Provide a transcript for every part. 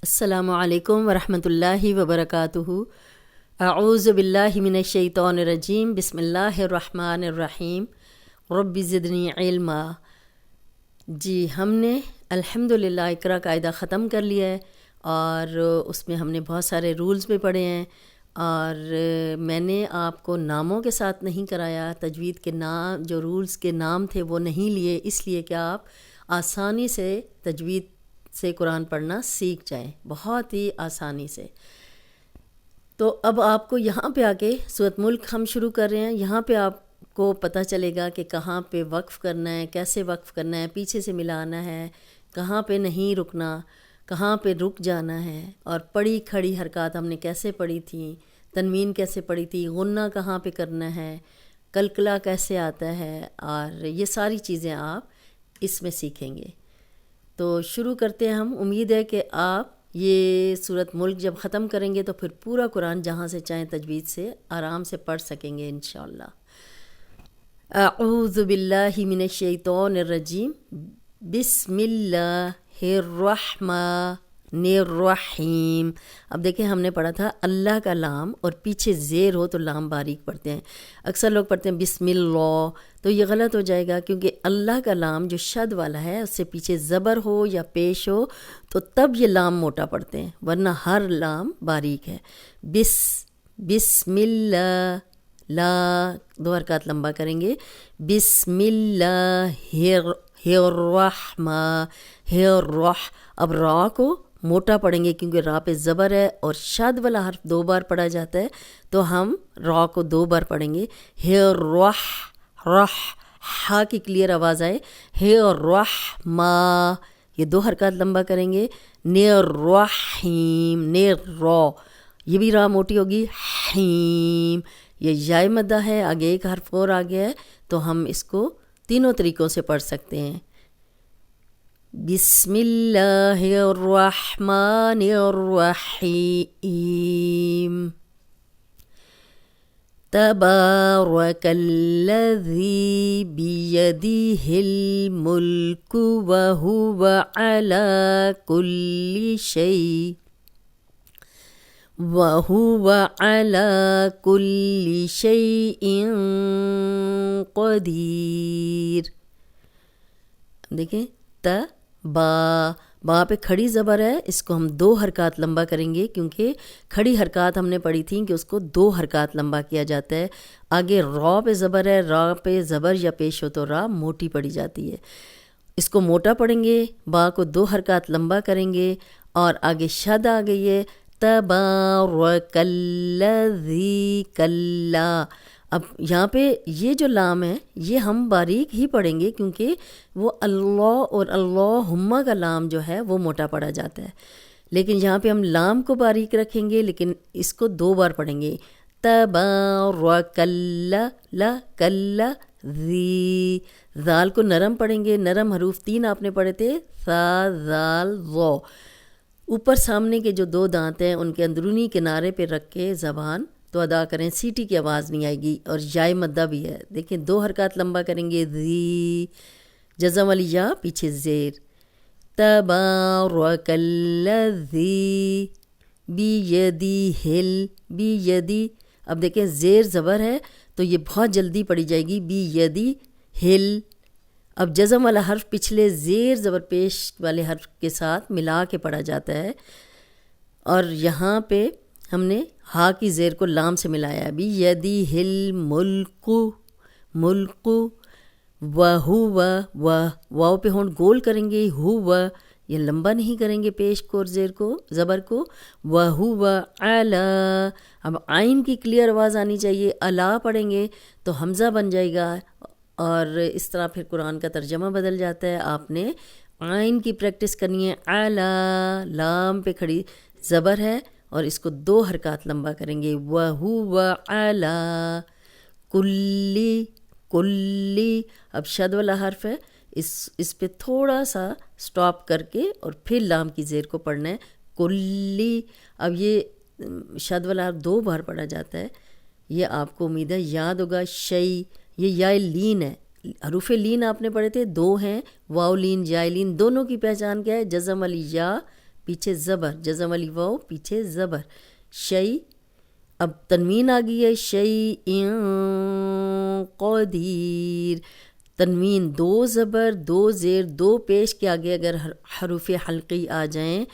السلام علیکم ورحمۃ اللہ وبرکاتہ۔ اعوذ باللہ من الشیطان الرجیم، بسم اللہ الرحمن الرحیم، رب زدنی علما۔ جی ہم نے الحمدللہ اقرا قاعدہ ختم کر لیا ہے اور اس میں ہم نے بہت سارے رولز بھی پڑھے ہیں، اور میں نے آپ کو ناموں کے ساتھ نہیں کرایا، تجوید کے نام جو رولز کے نام تھے وہ نہیں لیے، اس لیے کہ آپ آسانی سے تجوید سے قرآن پڑھنا سیکھ جائیں، بہت ہی آسانی سے۔ تو اب آپ کو یہاں پہ آ کے سورۃ ملک ہم شروع کر رہے ہیں، یہاں پہ آپ کو پتہ چلے گا کہ کہاں پہ وقف کرنا ہے، کیسے وقف کرنا ہے، پیچھے سے ملانا ہے، کہاں پہ نہیں رکنا، کہاں پہ رک جانا ہے، اور پڑھی کھڑی حرکات ہم نے کیسے پڑھی تھیں، تنوین کیسے پڑھی تھی، غنہ کہاں پہ کرنا ہے، قلقلہ کیسے آتا ہے، اور یہ ساری چیزیں آپ اس میں سیکھیں گے۔ تو شروع کرتے ہیں ہم۔ امید ہے کہ آپ یہ سورۃ ملک جب ختم کریں گے تو پھر پورا قرآن جہاں سے چاہیں تجوید سے آرام سے پڑھ سکیں گے انشاءاللہ۔ اعوذ باللہ من الشیطان الرجیم، بسم اللہ الرحمن الرحیم۔ اب دیکھیں ہم نے پڑھا تھا اللہ کا لام اور پیچھے زیر ہو تو لام باریک پڑھتے ہیں، اکثر لوگ پڑھتے ہیں بسم اللہ، تو یہ غلط ہو جائے گا کیونکہ اللہ کا لام جو شد والا ہے اس سے پیچھے زبر ہو یا پیش ہو تو تب یہ لام موٹا پڑھتے ہیں، ورنہ ہر لام باریک ہے۔ بسم اللہ، لا دو حرکات لمبا کریں گے، بسم اللہ الرحمن اب را کو موٹا پڑھیں گے کیونکہ را پہ زبر ہے اور شد والا حرف دو بار پڑھا جاتا ہے، تو ہم را کو دو بار پڑھیں گے۔ ہا کی کلیئر آواز آئے، یہ دو حرکات لمبا کریں گے۔ الرحیم، را یہ بھی را موٹی ہوگی، حیم یہ یائے مدہ ہے، آگے ایک حرف اور آ گیا ہے، تو ہم اس کو تینوں طریقوں سے پڑھ سکتے ہیں۔ بسم اللہ الرحمن الرحیم، تبارک الذی بیدہ الملک وہو علی کل شیء قدیر۔ دیکھیں با پہ کھڑی زبر ہے، اس کو ہم دو حرکات لمبا کریں گے کیونکہ کھڑی حرکات ہم نے پڑھی تھیں کہ اس کو دو حرکات لمبا کیا جاتا ہے۔ آگے را پہ زبر ہے، را پہ زبر یا پیش ہو تو را موٹی پڑھی جاتی ہے، اس کو موٹا پڑھیں گے، با کو دو حرکات لمبا کریں گے، اور آگے شد آ گئی ہے، تبارک الذی کلا۔ اب یہاں پہ یہ جو لام ہے یہ ہم باریک ہی پڑھیں گے کیونکہ وہ اللہ اور اللہم کا لام جو ہے وہ موٹا پڑھا جاتا ہے، لیکن یہاں پہ ہم لام کو باریک رکھیں گے لیکن اس کو دو بار پڑھیں گے۔ تبارک الذی، ذال کو نرم پڑھیں گے، نرم حروف تین آپ نے پڑھے تھے، ثا ذال ظا، اوپر سامنے کے جو دو دانت ہیں ان کے اندرونی کنارے پہ رکھ کے زبان تو ادا کریں، سیٹی کی آواز نہیں آئے گی، اور یائے مدہ بھی ہے، دیکھیں دو حرکات لمبا کریں گے، ذی جزم والی یا پیچھے زیر، تبارک الذی بیدی، اب دیکھیں زیر زبر ہے تو یہ بہت جلدی پڑھی جائے گی، بیدی ہل، اب جزم والا حرف پچھلے زیر زبر پیش والے حرف کے ساتھ ملا کے پڑھا جاتا ہے، اور یہاں پہ ہم نے ہا کی زیر کو لام سے ملایا ہے، بیدہ الملک، ملک، وہو، واو پہ ہونٹ گول کریں گے، ہو یہ لمبا نہیں کریں گے پیش کو اور زیر کو، زبر کو، وہو علی، اب عین کی کلیئر آواز آنی چاہیے، الا پڑھیں گے تو حمزہ بن جائے گا، اور اس طرح پھر قرآن کا ترجمہ بدل جاتا ہے۔ آپ نے عین کی پریکٹس کرنی ہے، علی، لام پہ کھڑی زبر ہے اور اس کو دو حرکات لمبا کریں گے، وَهُوَ عَلَىٰ کلی، اب شد والا حرف ہے، اس پہ تھوڑا سا سٹاپ کر کے اور پھر لام کی زیر کو پڑھنا ہے، کلی۔ اب یہ شد والا حرف دو بار پڑھا جاتا ہے، یہ آپ کو امید ہے یاد ہوگا۔ شی، یہ یا لین ہے، حروف لین آپ نے پڑھے تھے، دو ہیں، واو لین یا لین، دونوں کی پہچان کیا ہے؟ جزم والی یا پیچھے زبر، جزم والی واو پیچھے زبر، شیء، اب تنوین آ گئی ہے، شیء قدیر، تنوین 2 زبر 2 زیر 2 پیش کے آگے اگر حروف حلقی آ جائیں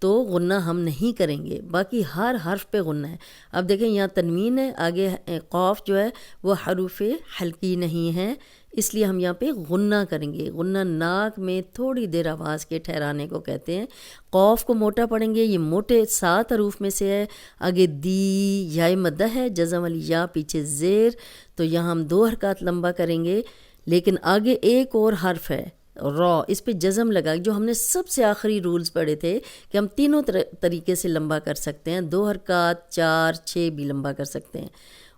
تو غنہ ہم نہیں کریں گے، باقی ہر حرف پہ غنہ ہے۔ اب دیکھیں یہاں تنوین ہے، آگے قاف جو ہے وہ حروف حلقی نہیں ہے، اس لیے ہم یہاں پہ غنہ کریں گے۔ غنہ ناک میں تھوڑی دیر آواز کے ٹھہرانے کو کہتے ہیں۔ قاف کو موٹا پڑھیں گے، یہ موٹے 7 حروف میں سے ہے۔ آگے دی یا مدہ ہے، جزم والی یا پیچھے زیر، تو یہاں ہم 2 حرکات لمبا کریں گے، لیکن آگے ایک اور حرف ہے را، اس پہ جزم لگا، جو ہم نے سب سے آخری رولز پڑھے تھے کہ ہم تینوں طریقے سے لمبا کر سکتے ہیں، 2 حرکات 4 6 بھی لمبا کر سکتے ہیں۔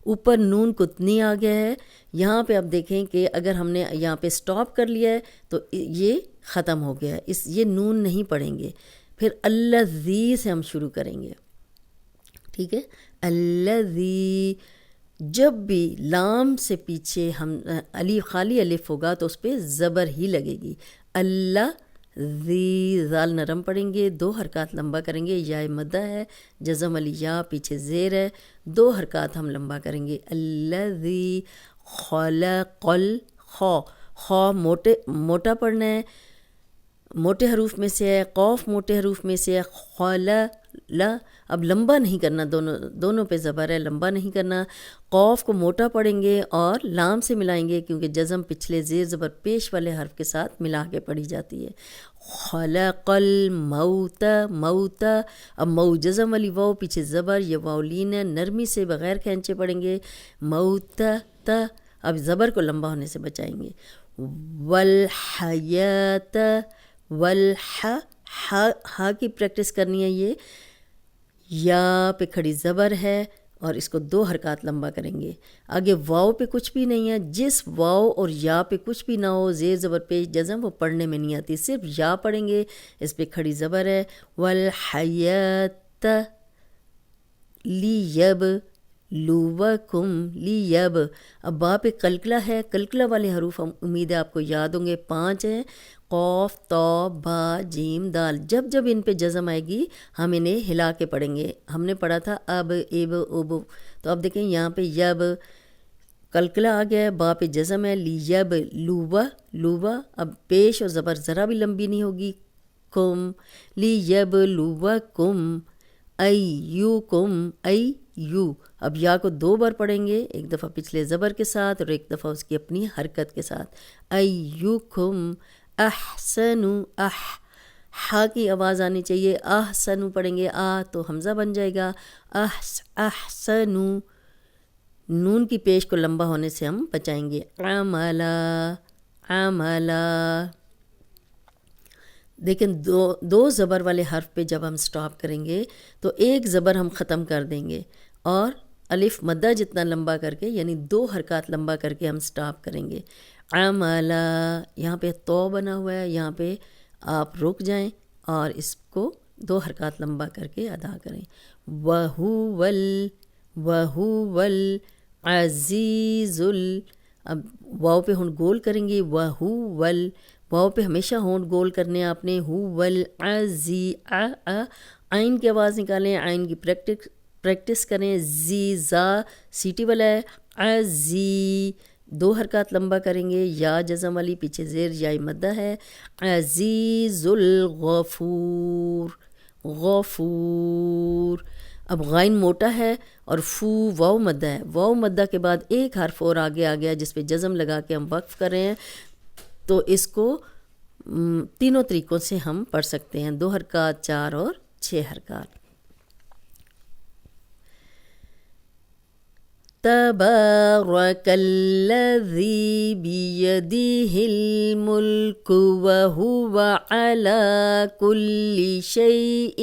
اوپر نون کتنی آ گیا ہے، یہاں پہ آپ دیکھیں کہ اگر ہم نے یہاں پہ سٹاپ کر لیا ہے تو یہ ختم ہو گیا ہے، یہ نون نہیں پڑھیں گے۔ پھر الذی سے ہم شروع کریں گے، ٹھیک ہے، الذی، جب بھی لام سے پیچھے ہم خالی الف ہوگا تو اس پہ زبر ہی لگے گی۔ اللہ ذی، زال نرم پڑھیں گے، 2 حرکات لمبا کریں گے، یا مدہ ہے، جزم علی یا پیچھے زیر ہے، 2 حرکات ہم لمبا کریں گے۔ الذی خلق خا موٹا پڑھنا ہے، موٹے حروف میں سے ہے، قوف موٹے حروف میں سے ہے، اب لمبا نہیں کرنا، دونوں پہ زبر ہے، لمبا نہیں کرنا۔ قوف کو موٹا پڑھیں گے اور لام سے ملائیں گے، کیونکہ جزم پچھلے زیر زبر پیش والے حرف کے ساتھ ملا کے پڑھی جاتی ہے۔ خلق الموت، موت، اب مو جزم والی واو پیچھے زبر، یہ واولین ہے، نرمی سے بغیر کھینچے پڑھیں گے، موت، اب زبر کو لمبا ہونے سے بچائیں گے۔ والحیات، ہا کی پریکٹس کرنی ہے، یہ یا پہ کھڑی زبر ہے اور اس کو 2 حرکات لمبا کریں گے۔ آگے واو پہ کچھ بھی نہیں ہے، جس واو اور یا پہ کچھ بھی نہ ہو، زیر زبر پیش جزم، وہ پڑھنے میں نہیں آتی، صرف یا پڑھیں گے، اس پہ کھڑی زبر ہے۔ والحیات لیب لوکم، لیب، اب با پہ قلقلہ ہے، قلقلہ والے حروف امید ہے آپ کو یاد ہوں گے، 5 ہیں، قوف، تو، با، جیم، دال، جب جب ان پہ جزم آئے گی ہم انہیں ہلا کے پڑھیں گے۔ ہم نے پڑھا تھا اب، اب، اب، تو اب دیکھیں یہاں پہ یب قلقلہ آ گیا ہے، با پہ جزم ہے، لیب لوبا، لوبا، اب پیش اور زبر ذرا بھی لمبی نہیں ہوگی، کم، لیب لوکم ایوکم، ایو، اب یا کو 2 بار پڑھیں گے، ایک دفعہ پچھلے زبر کے ساتھ اور ایک دفعہ اس کی اپنی حرکت کے ساتھ۔ ایوکم احسن، ہا کی آواز آنی چاہیے، احسن پڑھیں گے، تو حمزہ بن جائے گا، احسن، نون کی پیش کو لمبا ہونے سے ہم بچائیں گے۔ عملا، عملا، لیکن 2 زبر والے حرف پہ جب ہم سٹاپ کریں گے تو ایک زبر ہم ختم کر دیں گے اور الف مدہ جتنا لمبا کر کے، یعنی 2 حرکات لمبا کر کے ہم سٹاپ کریں گے۔ عملا، یہاں پہ تو بنا ہوا ہے، یہاں پہ آپ رک جائیں اور اس کو 2 حرکات لمبا کر کے ادا کریں۔ وَهُوَ الْعَزِيزُ، اب واو پہ ہونٹ گول کریں گے، وَهُوَ، واو پہ ہمیشہ ہونٹ گول کرنے آپ نے، هُوَ الْعَزِي، عین کی آواز نکالیں، عین کی پریکٹس کریں، زی، زا سیٹی والا ہے، عزی، 2 حرکات لمبا کریں گے، یا جزم والی پیچھے زیر یا مدہ ہے، عزیز الغفور، غفور، اب غین موٹا ہے اور فو واو مدہ ہے، واو مدہ کے بعد ایک حرف اور آگے آ گیا جس پہ جزم لگا کے ہم وقف کر رہے ہیں، تو اس کو تینوں طریقوں سے ہم پڑھ سکتے ہیں، 2 حرکات 4 اور 6 حرکات۔ تبارک الذی بیدہ الملک وہو علی کل شیء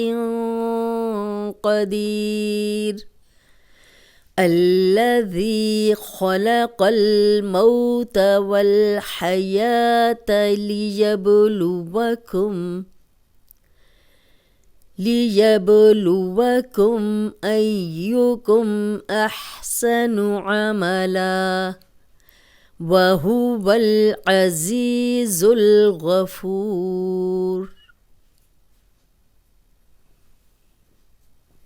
قدیر، الذی خلق الموت والحیاة لیبلوکم ایکم احسن عملا وہو العزیز الغفور۔